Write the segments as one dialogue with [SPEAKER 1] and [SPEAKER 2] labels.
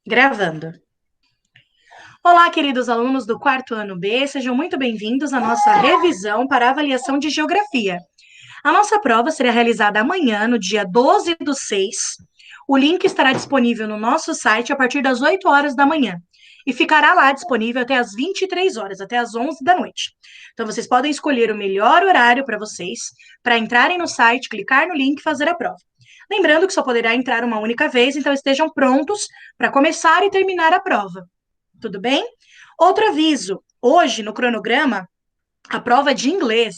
[SPEAKER 1] Gravando. Olá, queridos alunos do quarto ano B, sejam muito bem-vindos à nossa revisão para avaliação de geografia. A nossa prova será realizada amanhã, no dia 12/6. O link estará disponível no nosso site a partir das 8 horas da manhã e ficará lá disponível até as 23 horas, até as 11 da noite. Então, vocês podem escolher o melhor horário para vocês, para entrarem no site, clicar no link e fazer a prova. Lembrando que só poderá entrar uma única vez, então estejam prontos para começar e terminar a prova. Tudo bem? Outro aviso: hoje no cronograma, a prova é de inglês,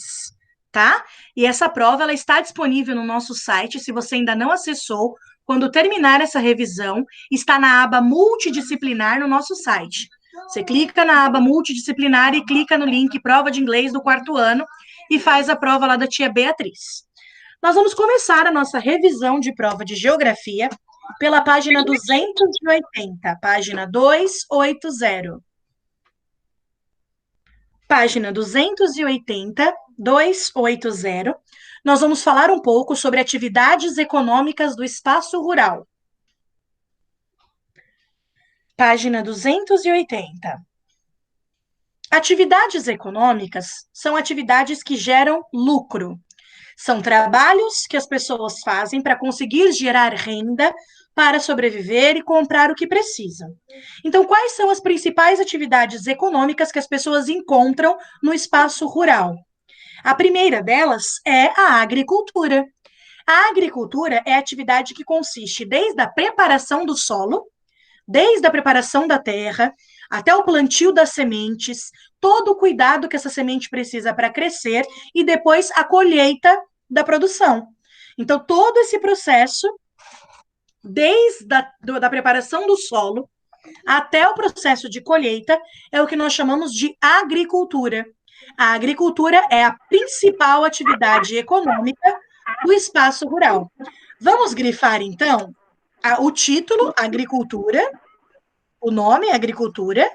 [SPEAKER 1] tá? E essa prova ela está disponível no nosso site, se você ainda não acessou. Quando terminar essa revisão, está na aba multidisciplinar no nosso site. Você clica na aba multidisciplinar e clica no link prova de inglês do quarto ano e faz a prova lá da tia Beatriz. Nós vamos começar a nossa revisão de prova de geografia pela página 280, página 280. Página 280, 280, nós vamos falar um pouco sobre atividades econômicas do espaço rural. Página 280. Atividades econômicas são atividades que geram lucro. São trabalhos que as pessoas fazem para conseguir gerar renda para sobreviver e comprar o que precisam. Então, quais são as principais atividades econômicas que as pessoas encontram no espaço rural? A primeira delas é a agricultura. A agricultura é a atividade que consiste desde a preparação do solo, desde a preparação da terra, até o plantio das sementes, todo o cuidado que essa semente precisa para crescer e depois a colheita da produção. Então, todo esse processo, desde da preparação do solo até o processo de colheita, é o que nós chamamos de agricultura. A agricultura é a principal atividade econômica do espaço rural. Vamos grifar, então, o título, agricultura, o nome, agricultura,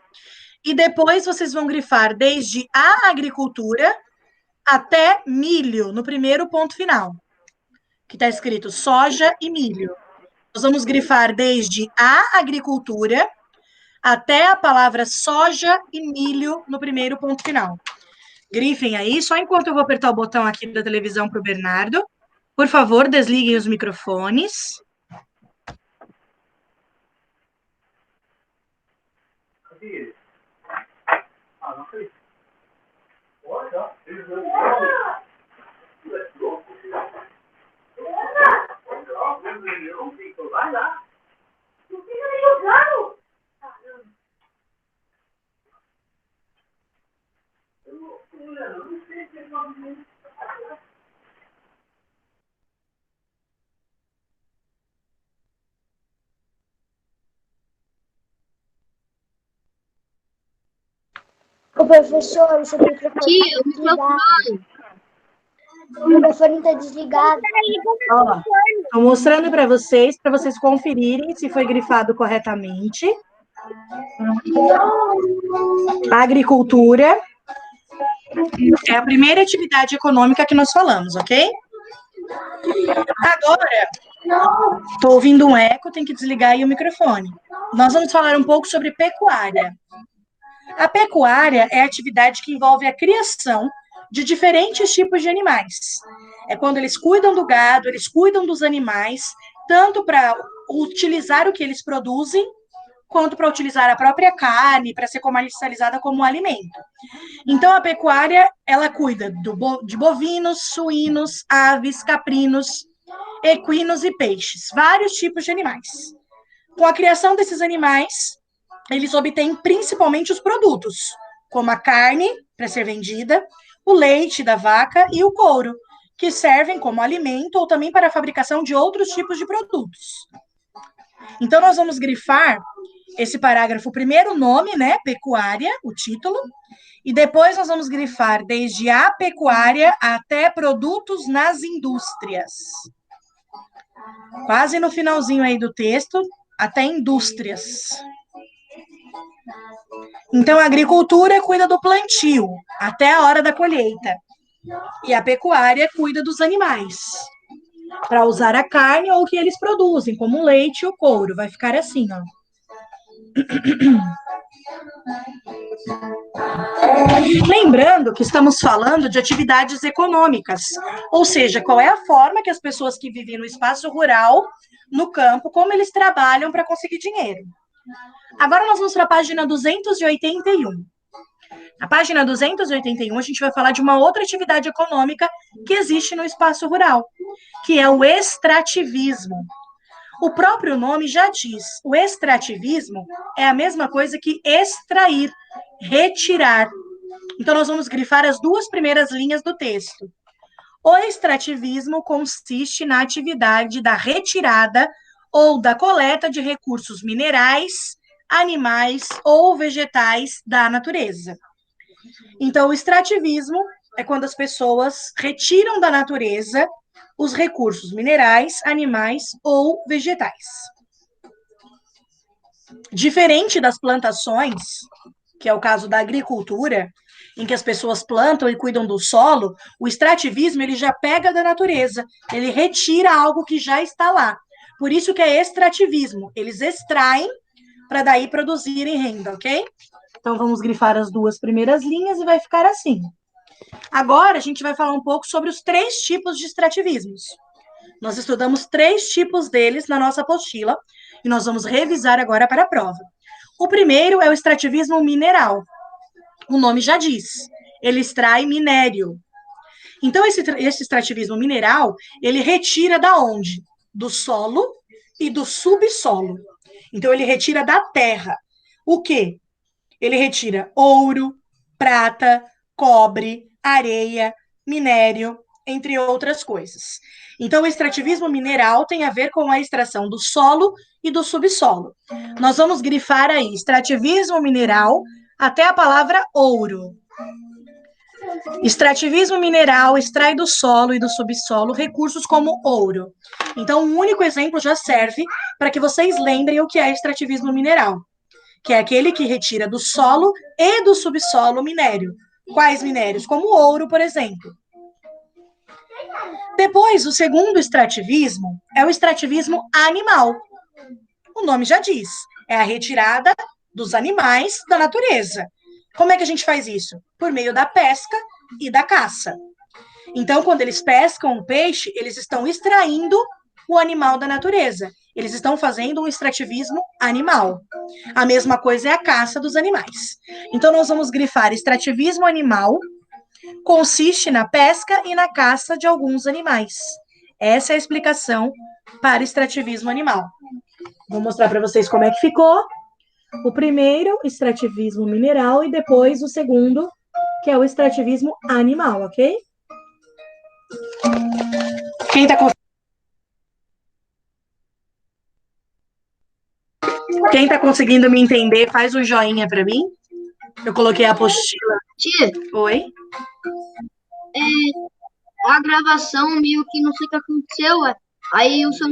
[SPEAKER 1] e depois vocês vão grifar desde a agricultura até milho, no primeiro ponto final, que está escrito soja e milho. Nós vamos grifar desde a agricultura até a palavra soja e milho no primeiro ponto final. Grifem aí, só enquanto eu vou apertar o botão aqui da televisão para o Bernardo. Por favor, desliguem os microfones.
[SPEAKER 2] O professor, o seu microfone
[SPEAKER 3] Tia,
[SPEAKER 2] está
[SPEAKER 3] o
[SPEAKER 2] desligado.
[SPEAKER 3] microfone.
[SPEAKER 2] O microfone está desligado.
[SPEAKER 1] Estou mostrando para vocês conferirem se foi grifado corretamente. A agricultura é a primeira atividade econômica que nós falamos, ok? Agora, estou ouvindo um eco, tem que desligar aí o microfone. Nós vamos falar um pouco sobre pecuária. A pecuária é a atividade que envolve a criação de diferentes tipos de animais. É quando eles cuidam do gado, eles cuidam dos animais, tanto para utilizar o que eles produzem, quanto para utilizar a própria carne, para ser comercializada como alimento. Então, a pecuária, ela cuida de bovinos, suínos, aves, caprinos, equinos e peixes, vários tipos de animais. Com a criação desses animais, eles obtêm principalmente os produtos, como a carne, para ser vendida, o leite da vaca e o couro, que servem como alimento ou também para a fabricação de outros tipos de produtos. Então, nós vamos grifar esse parágrafo, primeiro o nome, né, pecuária, o título, e depois nós vamos grifar desde a pecuária até produtos nas indústrias. Quase no finalzinho aí do texto, até indústrias. Então, a agricultura cuida do plantio até a hora da colheita. E a pecuária cuida dos animais, para usar a carne ou o que eles produzem, como o leite e o couro. Vai ficar assim, ó. Lembrando que estamos falando de atividades econômicas, ou seja, qual é a forma que as pessoas que vivem no espaço rural, no campo, como eles trabalham para conseguir dinheiro. Agora nós vamos para a página 281. Na página 281, a gente vai falar de uma outra atividade econômica que existe no espaço rural, que é o extrativismo. O próprio nome já diz, o extrativismo é a mesma coisa que extrair, retirar. Então, nós vamos grifar as duas primeiras linhas do texto. O extrativismo consiste na atividade da retirada ou da coleta de recursos minerais, animais ou vegetais da natureza. Então, o extrativismo é quando as pessoas retiram da natureza os recursos minerais, animais ou vegetais. Diferente das plantações, que é o caso da agricultura, em que as pessoas plantam e cuidam do solo, o extrativismo ele já pega da natureza, ele retira algo que já está lá. Por isso que é extrativismo, eles extraem para daí produzirem renda, ok? Então vamos grifar as duas primeiras linhas e vai ficar assim. Agora a gente vai falar um pouco sobre os 3 tipos de extrativismos. Nós estudamos 3 tipos deles na nossa apostila e nós vamos revisar agora para a prova. O primeiro é o extrativismo mineral. O nome já diz, ele extrai minério. Então, esse extrativismo mineral, ele retira da onde? Do solo e do subsolo. Então, ele retira da terra. O quê? Ele retira ouro, prata, cobre, areia, minério, entre outras coisas. Então, o extrativismo mineral tem a ver com a extração do solo e do subsolo. Nós vamos grifar aí, extrativismo mineral, até a palavra ouro. Extrativismo mineral extrai do solo e do subsolo recursos como ouro. Então, um único exemplo já serve para que vocês lembrem o que é extrativismo mineral, que é aquele que retira do solo e do subsolo minério. Quais minérios? Como o ouro, por exemplo. Depois, o segundo extrativismo é o extrativismo animal. O nome já diz, é a retirada dos animais da natureza. Como é que a gente faz isso? Por meio da pesca e da caça. Então, quando eles pescam o peixe, eles estão extraindo o animal da natureza. Eles estão fazendo um extrativismo animal. A mesma coisa é a caça dos animais. Então, nós vamos grifar extrativismo animal, consiste na pesca e na caça de alguns animais. Essa é a explicação para o extrativismo animal. Vou mostrar para vocês como é que ficou. O primeiro, extrativismo mineral, e depois o segundo, que é o extrativismo animal, ok? Quem tá conseguindo me entender, faz um joinha para mim. Eu coloquei a apostila.
[SPEAKER 3] Tia,
[SPEAKER 1] Oi?
[SPEAKER 3] a gravação meio que não sei o que aconteceu, aí o som,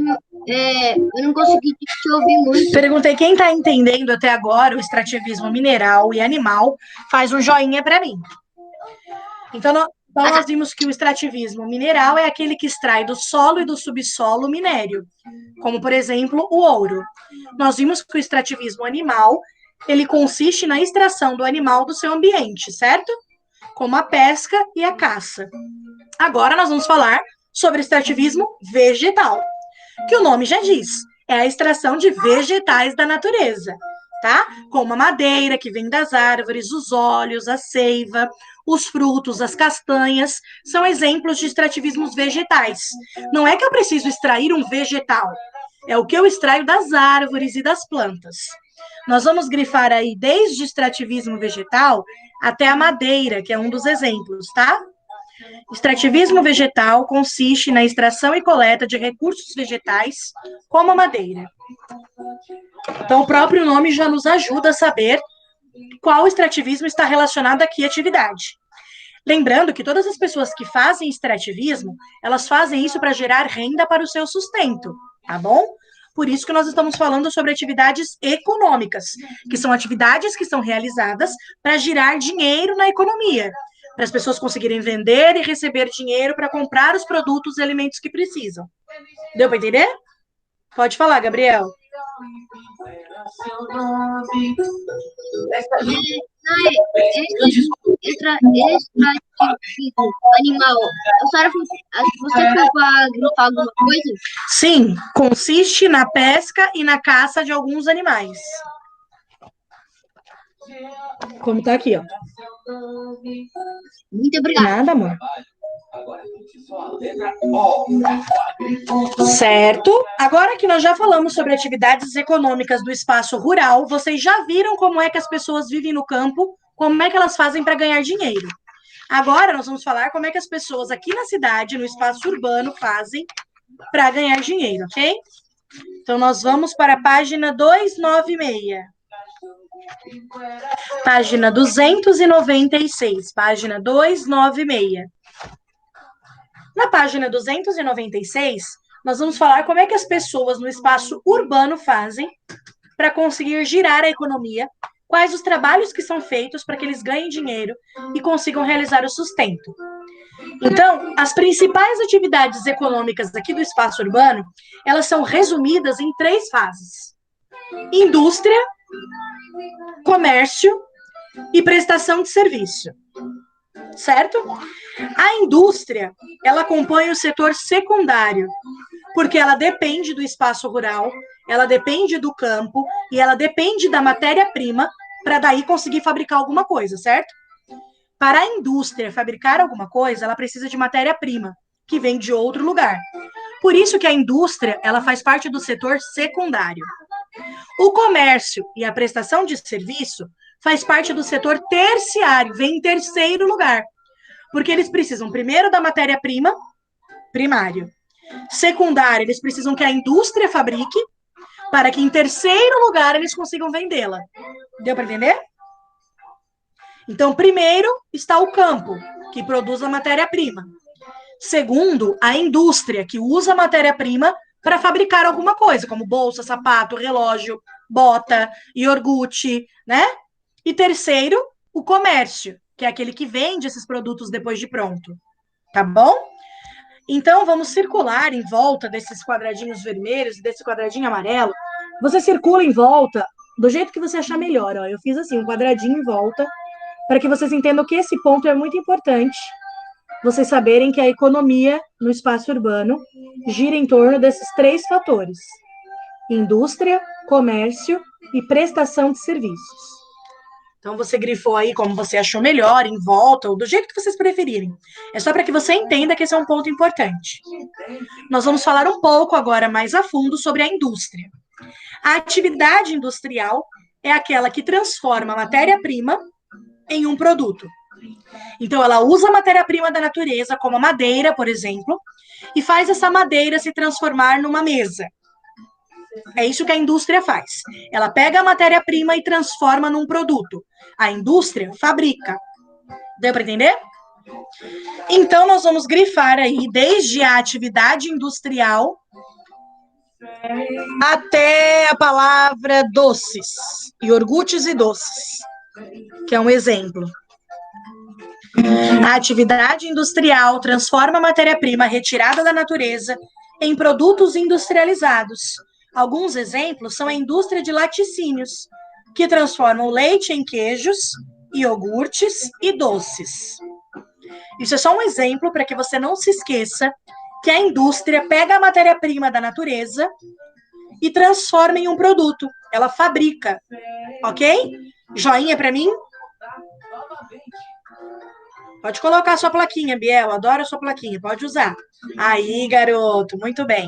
[SPEAKER 3] eu não consegui te ouvir muito.
[SPEAKER 1] Perguntei quem tá entendendo até agora o extrativismo mineral e animal, faz um joinha para mim. Então, nós vimos que o extrativismo mineral é aquele que extrai do solo e do subsolo minério, como, por exemplo, o ouro. Nós vimos que o extrativismo animal, ele consiste na extração do animal do seu ambiente, certo? Como a pesca e a caça. Agora nós vamos falar sobre extrativismo vegetal, que o nome já diz, é a extração de vegetais da natureza, tá? Como a madeira que vem das árvores, os óleos, a seiva, os frutos, as castanhas, são exemplos de extrativismos vegetais. Não é que eu preciso extrair um vegetal, é o que eu extraio das árvores e das plantas. Nós vamos grifar aí desde extrativismo vegetal até a madeira, que é um dos exemplos, tá? Extrativismo vegetal consiste na extração e coleta de recursos vegetais, como a madeira. Então, o próprio nome já nos ajuda a saber qual extrativismo está relacionado a que atividade. Lembrando que todas as pessoas que fazem extrativismo, elas fazem isso para gerar renda para o seu sustento, tá bom? Por isso que nós estamos falando sobre atividades econômicas, que são atividades que são realizadas para gerar dinheiro na economia, para as pessoas conseguirem vender e receber dinheiro para comprar os produtos e alimentos que precisam. Deu para entender? Pode falar, Gabriel.
[SPEAKER 3] Extrativo animal. Você foi para grifar alguma coisa?
[SPEAKER 1] Sim, consiste na pesca e na caça de alguns animais. Como tá aqui, ó.
[SPEAKER 3] Muito obrigada.
[SPEAKER 1] Nada, amor. Certo. Agora que nós já falamos sobre atividades econômicas do espaço rural, vocês já viram como é que as pessoas vivem no campo, como é que elas fazem para ganhar dinheiro. Agora nós vamos falar como é que as pessoas aqui na cidade, no espaço urbano, fazem para ganhar dinheiro, ok? Então nós vamos para a página 296. Página 296, página 296. Na página 296, nós vamos falar como é que as pessoas no espaço urbano fazem para conseguir girar a economia, quais os trabalhos que são feitos para que eles ganhem dinheiro e consigam realizar o sustento. Então, as principais atividades econômicas aqui do espaço urbano, elas são resumidas em 3 fases: indústria, comércio e prestação de serviço. Certo? A indústria, ela compõe o setor secundário, porque ela depende do espaço rural, ela depende do campo e ela depende da matéria-prima para daí conseguir fabricar alguma coisa, certo? Para a indústria fabricar alguma coisa, ela precisa de matéria-prima, que vem de outro lugar. Por isso que a indústria, ela faz parte do setor secundário. O comércio e a prestação de serviço faz parte do setor terciário, vem em terceiro lugar. Porque eles precisam, primeiro, da matéria-prima, primário. Secundário, eles precisam que a indústria fabrique, para que, em terceiro lugar, eles consigam vendê-la. Deu para entender? Então, primeiro está o campo, que produz a matéria-prima. Segundo, a indústria, que usa a matéria-prima para fabricar alguma coisa, como bolsa, sapato, relógio, bota, iogurte, né? E terceiro, o comércio, que é aquele que vende esses produtos depois de pronto. Tá bom? Então, vamos circular em volta desses quadradinhos vermelhos e desse quadradinho amarelo. Você circula em volta do jeito que você achar melhor. Ó. Eu fiz assim, um quadradinho em volta, para que vocês entendam que esse ponto é muito importante. Vocês saberem que a economia no espaço urbano gira em torno desses 3 fatores: indústria, comércio e prestação de serviços. Então, você grifou aí como você achou melhor, em volta, ou do jeito que vocês preferirem. É só para que você entenda que esse é um ponto importante. Nós vamos falar um pouco agora mais a fundo sobre a indústria. A atividade industrial é aquela que transforma a matéria-prima em um produto. Então, ela usa a matéria-prima da natureza, como a madeira, por exemplo, e faz essa madeira se transformar numa mesa. É isso que a indústria faz. Ela pega a matéria-prima e transforma num produto. A indústria fabrica. Deu para entender? Então, nós vamos grifar aí desde a atividade industrial até a palavra doces, iogurtes e doces, que é um exemplo. A atividade industrial transforma a matéria-prima retirada da natureza em produtos industrializados. Alguns exemplos são a indústria de laticínios, que transforma o leite em queijos, iogurtes e doces. Isso é só um exemplo para que você não se esqueça que a indústria pega a matéria-prima da natureza e transforma em um produto. Ela fabrica, ok? Joinha para mim? Pode colocar a sua plaquinha, Biel. Adoro a sua plaquinha. Pode usar. Aí, garoto. Muito bem.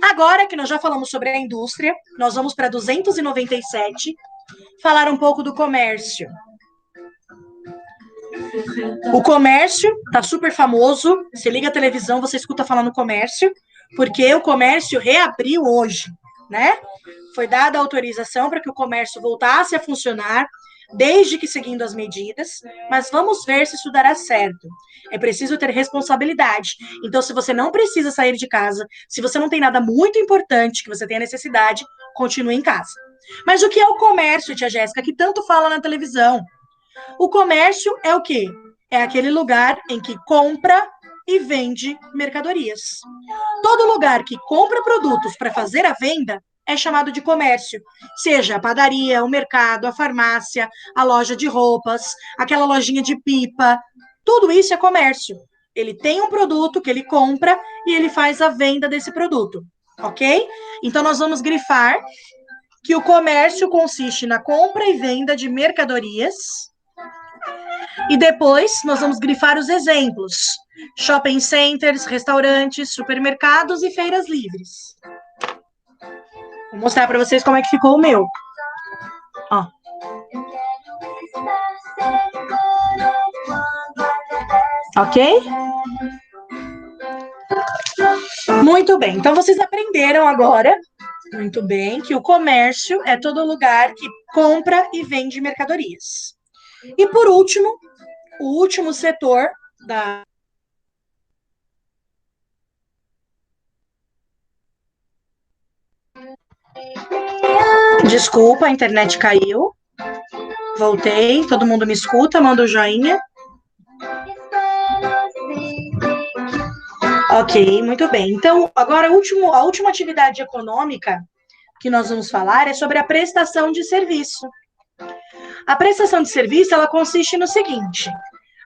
[SPEAKER 1] Agora que nós já falamos sobre a indústria, nós vamos para 297, falar um pouco do comércio. O comércio tá super famoso. Você liga a televisão, você escuta falar no comércio, porque o comércio reabriu hoje, né? Foi dada a autorização para que o comércio voltasse a funcionar, desde que seguindo as medidas, mas vamos ver se isso dará certo. É preciso ter responsabilidade. Então, se você não precisa sair de casa, se você não tem nada muito importante que você tenha necessidade, continue em casa. Mas o que é o comércio, tia Jéssica, que tanto fala na televisão? O comércio é o quê? É aquele lugar em que compra e vende mercadorias. Todo lugar que compra produtos para fazer a venda é chamado de comércio. Seja a padaria, o mercado, a farmácia, a loja de roupas, aquela lojinha de pipa, tudo isso é comércio. Ele tem um produto que ele compra e ele faz a venda desse produto, ok? Então, nós vamos grifar que o comércio consiste na compra e venda de mercadorias. E depois, nós vamos grifar os exemplos: shopping centers, restaurantes, supermercados e feiras livres. Vou mostrar para vocês como é que ficou o meu. Ó. Ok? Muito bem. Então, vocês aprenderam agora, muito bem, que o comércio é todo lugar que compra e vende mercadorias. E, por último, o último setor da... Desculpa, a internet caiu. Voltei. Todo mundo me escuta? Manda o joinha. Ok, muito bem. Então, agora a última atividade econômica que nós vamos falar é sobre a prestação de serviço. A prestação de serviço, ela consiste no seguinte: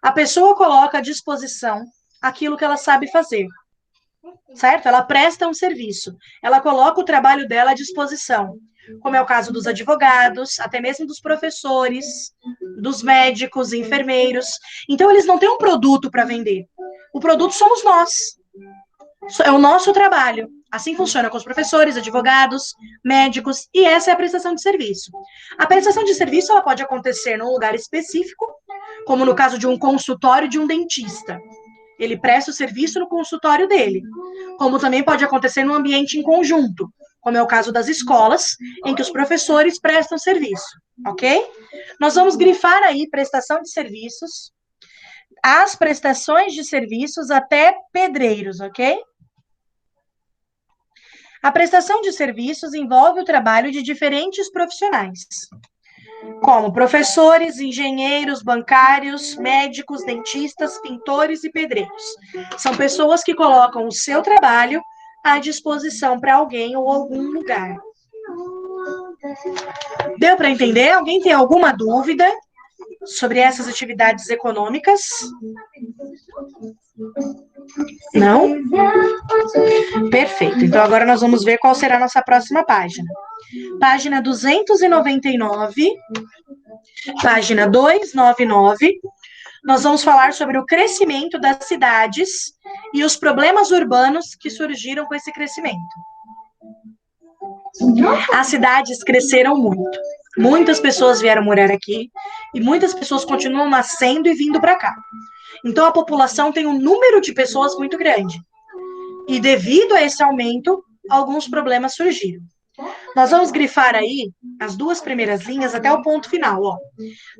[SPEAKER 1] a pessoa coloca à disposição aquilo que ela sabe fazer, certo? Ela presta um serviço, ela coloca o trabalho dela à disposição, como é o caso dos advogados, até mesmo dos professores, dos médicos, enfermeiros. Então, eles não têm um produto para vender. O produto somos nós. É o nosso trabalho. Assim funciona com os professores, advogados, médicos, e essa é a prestação de serviço. A prestação de serviço, ela pode acontecer num lugar específico, como no caso de um consultório de um dentista. Ele presta o serviço no consultório dele. Como também pode acontecer num ambiente em conjunto, como é o caso das escolas, em que os professores prestam serviço, ok? Nós vamos grifar aí prestação de serviços, as prestações de serviços até pedreiros, ok? A prestação de serviços envolve o trabalho de diferentes profissionais, como professores, engenheiros, bancários, médicos, dentistas, pintores e pedreiros. São pessoas que colocam o seu trabalho à disposição para alguém ou algum lugar. Deu para entender? Alguém tem alguma dúvida sobre essas atividades econômicas? Não? Perfeito. Então, agora nós vamos ver qual será a nossa próxima página. Página 299, página 299, nós vamos falar sobre o crescimento das cidades e os problemas urbanos que surgiram com esse crescimento. As cidades cresceram muito. Muitas pessoas vieram morar aqui e muitas pessoas continuam nascendo e vindo para cá. Então, a população tem um número de pessoas muito grande. E devido a esse aumento, alguns problemas surgiram. Nós vamos grifar aí as duas primeiras linhas até o ponto final, ó.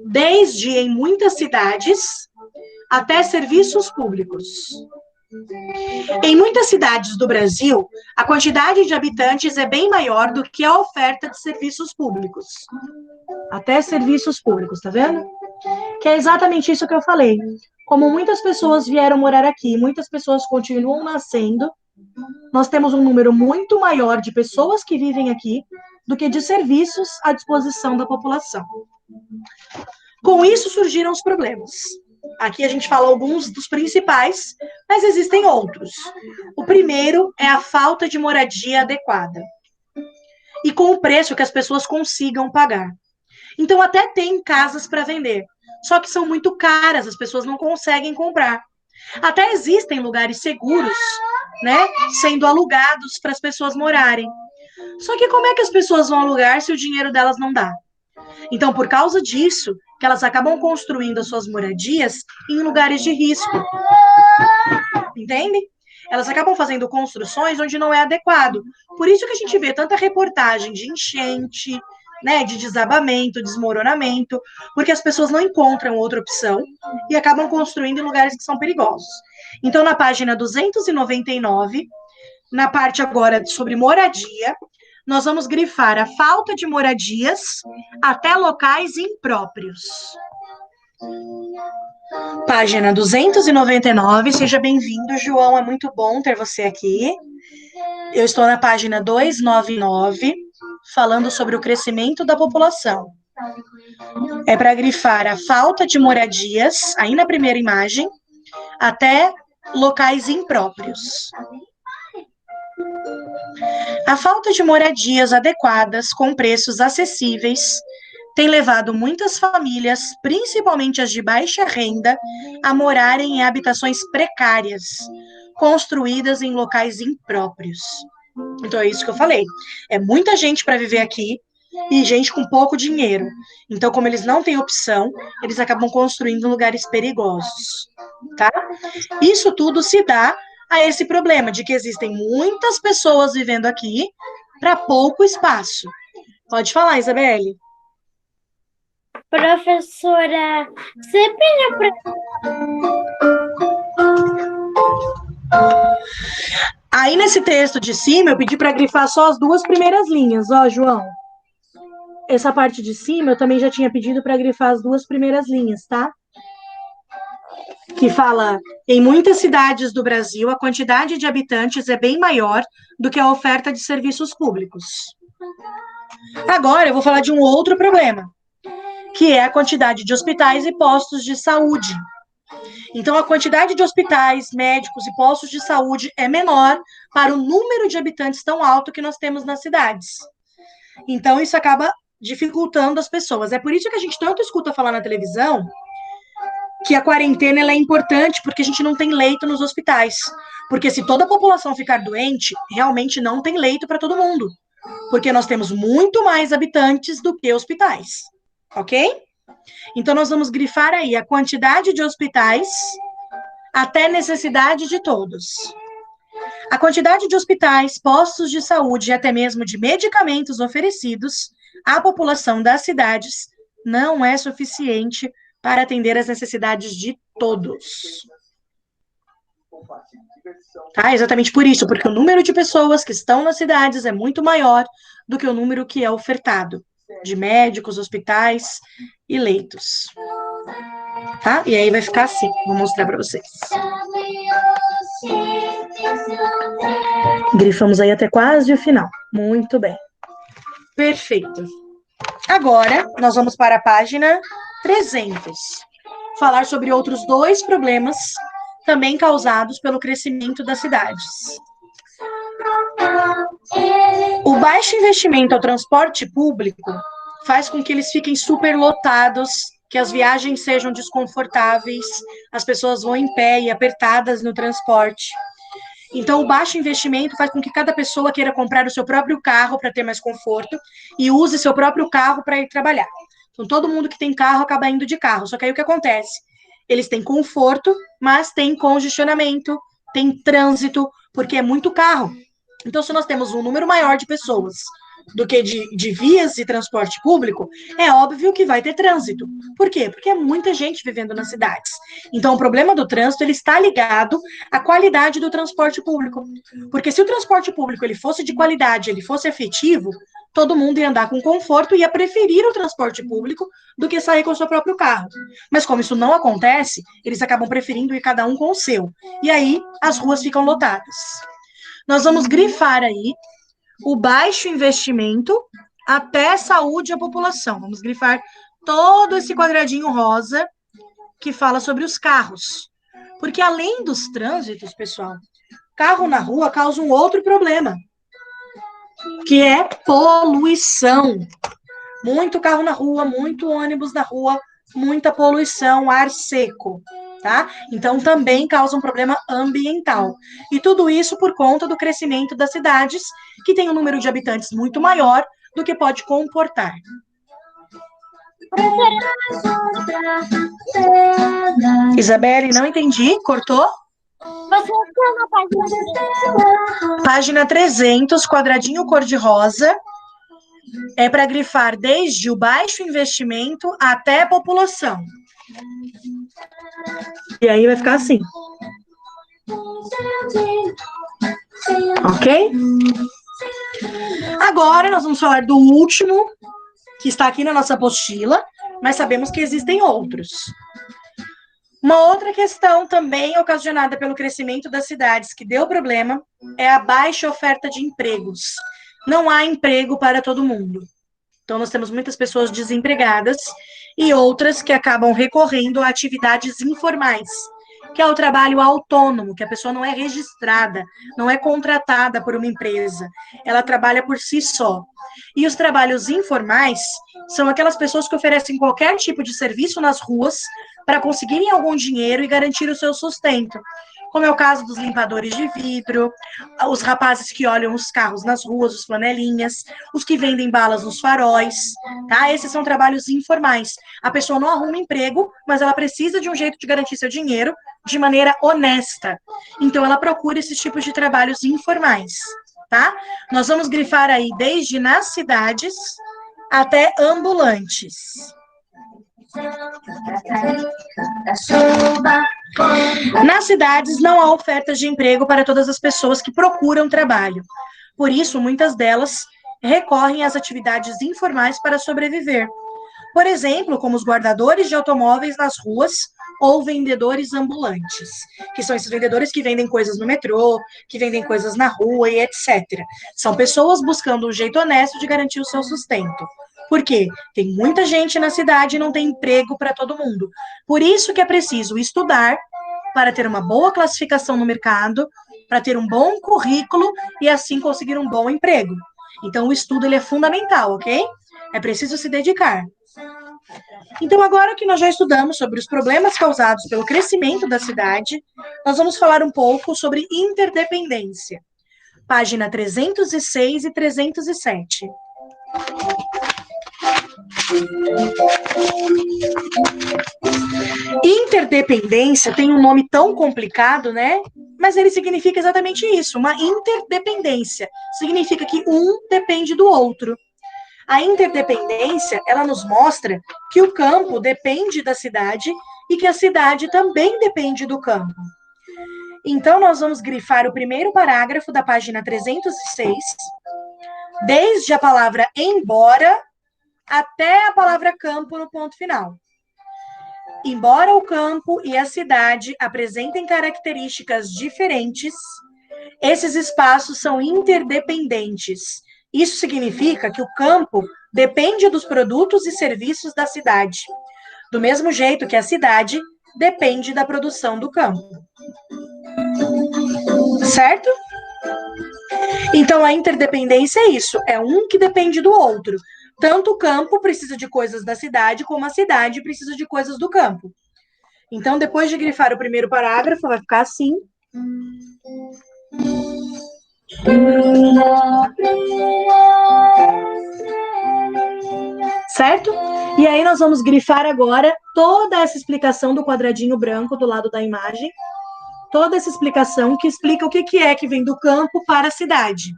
[SPEAKER 1] Desde em muitas cidades até serviços públicos. Em muitas cidades do Brasil, a quantidade de habitantes é bem maior do que a oferta de serviços públicos. Até serviços públicos, tá vendo? Que é exatamente isso que eu falei. Como muitas pessoas vieram morar aqui, muitas pessoas continuam nascendo, nós temos um número muito maior de pessoas que vivem aqui do que de serviços à disposição da população. Com isso surgiram os problemas. Aqui a gente fala alguns dos principais, mas existem outros. O primeiro é a falta de moradia adequada e com o preço que as pessoas consigam pagar. Então, até tem casas para vender, só que são muito caras, as pessoas não conseguem comprar. Até existem lugares seguros, né, sendo alugados para as pessoas morarem. Só que como é que as pessoas vão alugar se o dinheiro delas não dá? Então, por causa disso, que elas acabam construindo as suas moradias em lugares de risco. Entende? Elas acabam fazendo construções onde não é adequado. Por isso que a gente vê tanta reportagem de enchente, né, de desabamento, desmoronamento, porque as pessoas não encontram outra opção e acabam construindo em lugares que são perigosos. Então, na página 299, na parte agora sobre moradia, nós vamos grifar a falta de moradias até locais impróprios. Página 299, seja bem-vindo, João, é muito bom ter você aqui. Eu estou na página 299. falando sobre o crescimento da população. É para grifar a falta de moradias, aí na primeira imagem, até locais impróprios. A falta de moradias adequadas com preços acessíveis tem levado muitas famílias, principalmente as de baixa renda, a morarem em habitações precárias, construídas em locais impróprios. Então é isso que eu falei. É muita gente para viver aqui e gente com pouco dinheiro. Então, como eles não têm opção, eles acabam construindo em lugares perigosos, tá? Isso tudo se dá a esse problema de que existem muitas pessoas vivendo aqui para pouco espaço. Pode falar, Isabelle.
[SPEAKER 2] Professora, você pediu para...
[SPEAKER 1] Aí, nesse texto de cima, eu pedi para grifar só as 2 primeiras linhas, ó, João. Essa parte de cima, eu também já tinha pedido para grifar as 2 primeiras linhas, tá? Que fala, em muitas cidades do Brasil, a quantidade de habitantes é bem maior do que a oferta de serviços públicos. Agora, eu vou falar de um outro problema, que é a quantidade de hospitais e postos de saúde. Então, a quantidade de hospitais, médicos e postos de saúde é menor para o número de habitantes tão alto que nós temos nas cidades. Então, isso acaba dificultando as pessoas. É por isso que a gente tanto escuta falar na televisão que a quarentena ela é importante, porque a gente não tem leito nos hospitais. Porque se toda a população ficar doente, realmente não tem leito para todo mundo. Porque nós temos muito mais habitantes do que hospitais. Ok? Então, nós vamos grifar aí a quantidade de hospitais até necessidade de todos. A quantidade de hospitais, postos de saúde e até mesmo de medicamentos oferecidos à população das cidades não é suficiente para atender as necessidades de todos. Tá? Exatamente por isso, porque o número de pessoas que estão nas cidades é muito maior do que o número que é ofertado de médicos, hospitais e leitos. Tá? E aí vai ficar assim, vou mostrar para vocês. Grifamos aí até quase o final. Muito bem. Perfeito. Agora, nós vamos para a página 300. Falar sobre outros 2 problemas também causados pelo crescimento das cidades. O baixo investimento ao transporte público faz com que eles fiquem superlotados, que as viagens sejam desconfortáveis, as pessoas vão em pé e apertadas no transporte. Então, o baixo investimento faz com que cada pessoa queira comprar o seu próprio carro para ter mais conforto e use seu próprio carro para ir trabalhar. Então, todo mundo que tem carro acaba indo de carro. Só que aí o que acontece? Eles têm conforto, mas tem congestionamento, tem trânsito, porque é muito carro. Então, se nós temos um número maior de pessoas do que de vias de transporte público, é óbvio que vai ter trânsito. Por quê? Porque é muita gente vivendo nas cidades. Então, o problema do trânsito, ele está ligado à qualidade do transporte público. Porque se o transporte público ele fosse de qualidade, ele fosse efetivo, todo mundo ia andar com conforto e ia preferir o transporte público do que sair com o seu próprio carro. Mas como isso não acontece, eles acabam preferindo ir cada um com o seu. E aí, as ruas ficam lotadas. Nós vamos grifar aí o baixo investimento até saúde à população. Vamos grifar todo esse quadradinho rosa que fala sobre os carros. Porque além dos trânsitos, pessoal, carro na rua causa um outro problema, que é poluição. Muito carro na rua, muito ônibus na rua, muita poluição, ar seco. Tá? Então, também causa um problema ambiental. E tudo isso por conta do crescimento das cidades, que tem um número de habitantes muito maior do que pode comportar. Isabelle, não entendi. Cortou?
[SPEAKER 2] Você está na página...
[SPEAKER 1] Página 300, quadradinho cor-de-rosa. É para grifar desde o baixo investimento até a população. E aí vai ficar assim. Ok? Agora nós vamos falar do último, que está aqui na nossa apostila, mas sabemos que existem outros. Uma outra questão também ocasionada pelo crescimento das cidades que deu problema é a baixa oferta de empregos. não há emprego para todo mundo. Então, nós temos muitas pessoas desempregadas e outras que acabam recorrendo a atividades informais, que é o trabalho autônomo, que a pessoa não é registrada, não é contratada por uma empresa, ela trabalha por si só. E os trabalhos informais são aquelas pessoas que oferecem qualquer tipo de serviço nas ruas para conseguirem algum dinheiro e garantir o seu sustento, como é o caso dos limpadores de vidro, os rapazes que olham os carros nas ruas, os flanelinhas, os que vendem balas nos faróis, tá? Esses são trabalhos informais. A pessoa não arruma emprego, mas ela precisa de um jeito de garantir seu dinheiro de maneira honesta. Então, ela procura esses tipos de trabalhos informais, tá? Nós vamos grifar aí desde nas cidades até ambulantes. Nas cidades, não há ofertas de emprego para todas as pessoas que procuram trabalho. Por isso, muitas delas recorrem às atividades informais para sobreviver. Por exemplo, como os guardadores de automóveis nas ruas ou vendedores ambulantes, que são esses vendedores que vendem coisas no metrô, que vendem coisas na rua e etc. São pessoas buscando um jeito honesto de garantir o seu sustento. Por quê? Tem muita gente na cidade e não tem emprego para todo mundo. Por isso que é preciso estudar para ter uma boa classificação no mercado, para ter um bom currículo e assim conseguir um bom emprego. Então, o estudo ele é fundamental, ok? É preciso se dedicar. Então, agora que nós já estudamos sobre os problemas causados pelo crescimento da cidade, nós vamos falar um pouco sobre interdependência. Página 306 e 307. Interdependência tem um nome tão complicado, né? Mas ele significa exatamente isso, uma interdependência. Significa que um depende do outro. A interdependência, ela nos mostra que o campo depende da cidade e que a cidade também depende do campo. Então, nós vamos grifar o primeiro parágrafo da página 306, desde a palavra embora até a palavra campo no ponto final. Embora o campo e a cidade apresentem características diferentes, esses espaços são interdependentes. Isso significa que o campo depende dos produtos e serviços da cidade, do mesmo jeito que a cidade depende da produção do campo. Certo? Então, a interdependência é isso, é um que depende do outro. Tanto o campo precisa de coisas da cidade, como a cidade precisa de coisas do campo. Então, depois de grifar o primeiro parágrafo, vai ficar assim. Certo? E aí nós vamos grifar agora toda essa explicação do quadradinho branco do lado da imagem. Toda essa explicação que explica o que é que vem do campo para a cidade.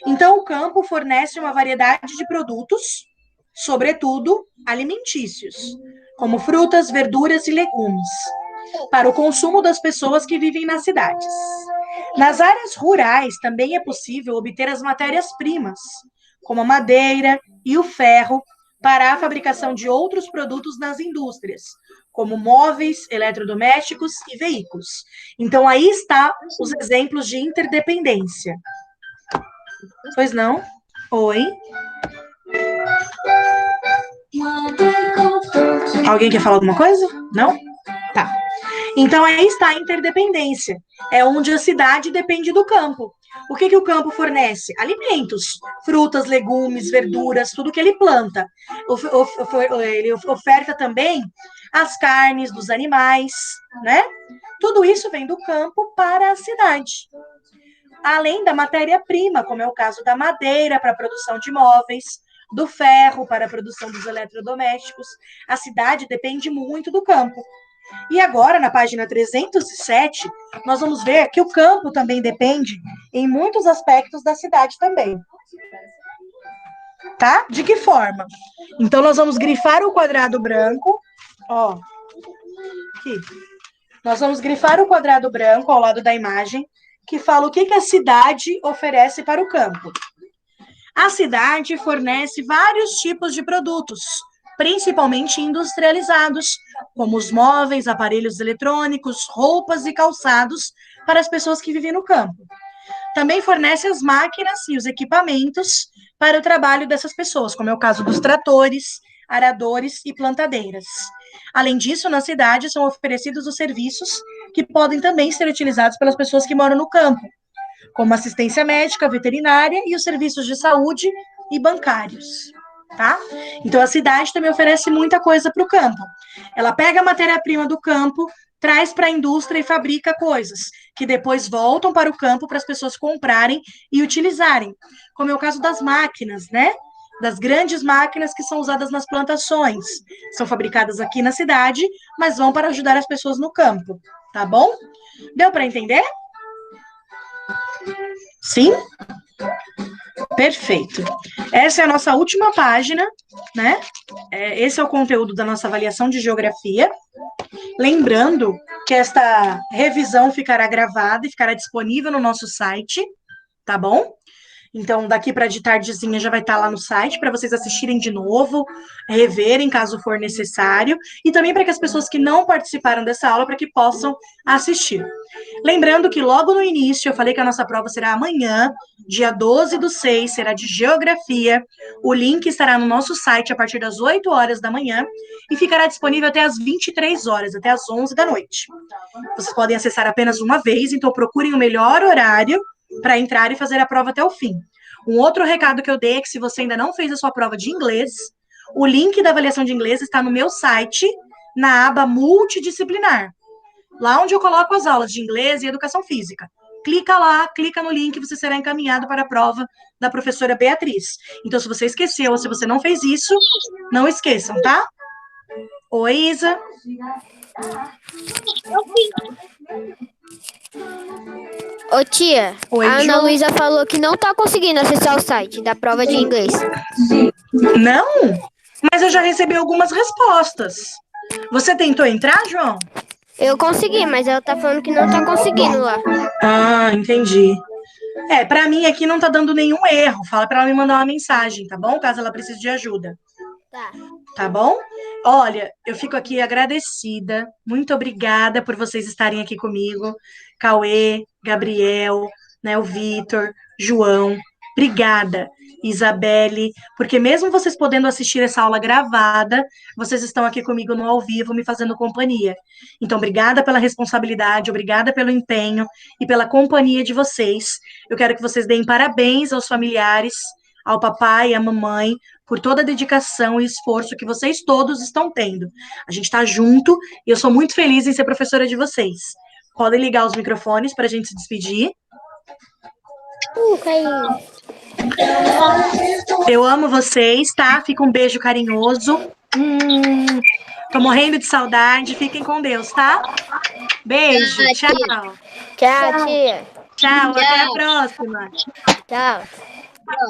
[SPEAKER 1] Então, o campo fornece uma variedade de produtos, sobretudo alimentícios, como frutas, verduras e legumes, para o consumo das pessoas que vivem nas cidades. Nas áreas rurais também é possível obter as matérias-primas, como a madeira e o ferro, para a fabricação de outros produtos nas indústrias, como móveis, eletrodomésticos e veículos. Então, aí está os exemplos de interdependência. Pois não? Oi? Alguém quer falar alguma coisa? Não? Tá. Então, aí está a interdependência. É onde a cidade depende do campo. O que o campo fornece? Alimentos, frutas, legumes, verduras, tudo que ele planta. Ele oferta também as carnes dos animais, né? Tudo isso vem do campo para a cidade. Além da matéria-prima, como é o caso da madeira para a produção de móveis, do ferro para a produção dos eletrodomésticos. A cidade depende muito do campo. E agora, na página 307, nós vamos ver que o campo também depende em muitos aspectos da cidade também. Tá? De que forma? Então, nós vamos grifar o quadrado branco. Ó, aqui. Nós vamos grifar o quadrado branco ao lado da imagem, que fala o que a cidade oferece para o campo. A cidade fornece vários tipos de produtos, principalmente industrializados, como os móveis, aparelhos eletrônicos, roupas e calçados para as pessoas que vivem no campo. também fornece as máquinas e os equipamentos para o trabalho dessas pessoas, como é o caso dos tratores, aradores e plantadeiras. Além disso, na cidade são oferecidos os serviços que podem também ser utilizados pelas pessoas que moram no campo, como assistência médica, veterinária e os serviços de saúde e bancários, tá? Então, a cidade também oferece muita coisa para o campo. Ela pega a matéria-prima do campo, traz para a indústria e fabrica coisas que depois voltam para o campo para as pessoas comprarem e utilizarem, como é o caso das máquinas, né? Das grandes máquinas que são usadas nas plantações. São fabricadas aqui na cidade, mas vão para ajudar as pessoas no campo, tá bom? Deu para entender? Sim? Perfeito. Essa é a nossa última página, né? Esse é o conteúdo da nossa avaliação de geografia. Lembrando que esta revisão ficará gravada e ficará disponível no nosso site, tá bom? Então, daqui para de tardezinha já vai estar lá no site para vocês assistirem de novo, reverem caso for necessário, e também para que as pessoas que não participaram dessa aula para que possam assistir. Lembrando que logo no início eu falei que a nossa prova será amanhã, dia 12/6, será de geografia. O link estará no nosso site a partir das 8 horas da manhã e ficará disponível até as 23 horas, até as 11 da noite. Vocês podem acessar apenas uma vez, então procurem o melhor horário para entrar e fazer a prova até o fim. Um outro recado que eu dei é que se você ainda não fez a sua prova de inglês, o link da avaliação de inglês está no meu site, na aba multidisciplinar. Lá onde eu coloco as aulas de inglês e educação física. Clica lá, clica no link e você será encaminhado para a prova da professora Beatriz. Então, se você esqueceu ou se você não fez isso, não esqueçam, tá? Oi, Isa.
[SPEAKER 4] Ô tia,
[SPEAKER 1] Oi,
[SPEAKER 4] a Ana
[SPEAKER 1] Ju.
[SPEAKER 4] Luísa falou que não tá conseguindo acessar o site da prova de inglês.
[SPEAKER 1] Não? Mas eu já recebi algumas respostas. Você tentou entrar, João?
[SPEAKER 4] Eu consegui, mas ela tá falando que não tá conseguindo lá.
[SPEAKER 1] Ah, entendi. Pra mim aqui não tá dando nenhum erro. Fala pra ela me mandar uma mensagem, tá bom? Caso ela precise de ajuda.
[SPEAKER 4] Tá.
[SPEAKER 1] Tá bom? Olha, eu fico aqui agradecida. Muito obrigada por vocês estarem aqui comigo. Cauê, Gabriel, né, o Vitor, João. Obrigada, Isabelle, porque mesmo vocês podendo assistir essa aula gravada, vocês estão aqui comigo no ao vivo, me fazendo companhia. Então, obrigada pela responsabilidade, obrigada pelo empenho e pela companhia de vocês. Eu quero que vocês deem parabéns aos familiares, ao papai e à mamãe, por toda a dedicação e esforço que vocês todos estão tendo. A gente está junto e eu sou muito feliz em ser professora de vocês. Podem ligar os microfones para a gente se despedir.
[SPEAKER 2] Caiu.
[SPEAKER 1] Eu amo vocês, tá? Fica um beijo carinhoso. Tô morrendo de saudade. Fiquem com Deus, tá? Beijo, tchau.
[SPEAKER 4] Tchau, tia.
[SPEAKER 1] Tchau, até a próxima.
[SPEAKER 4] Tchau.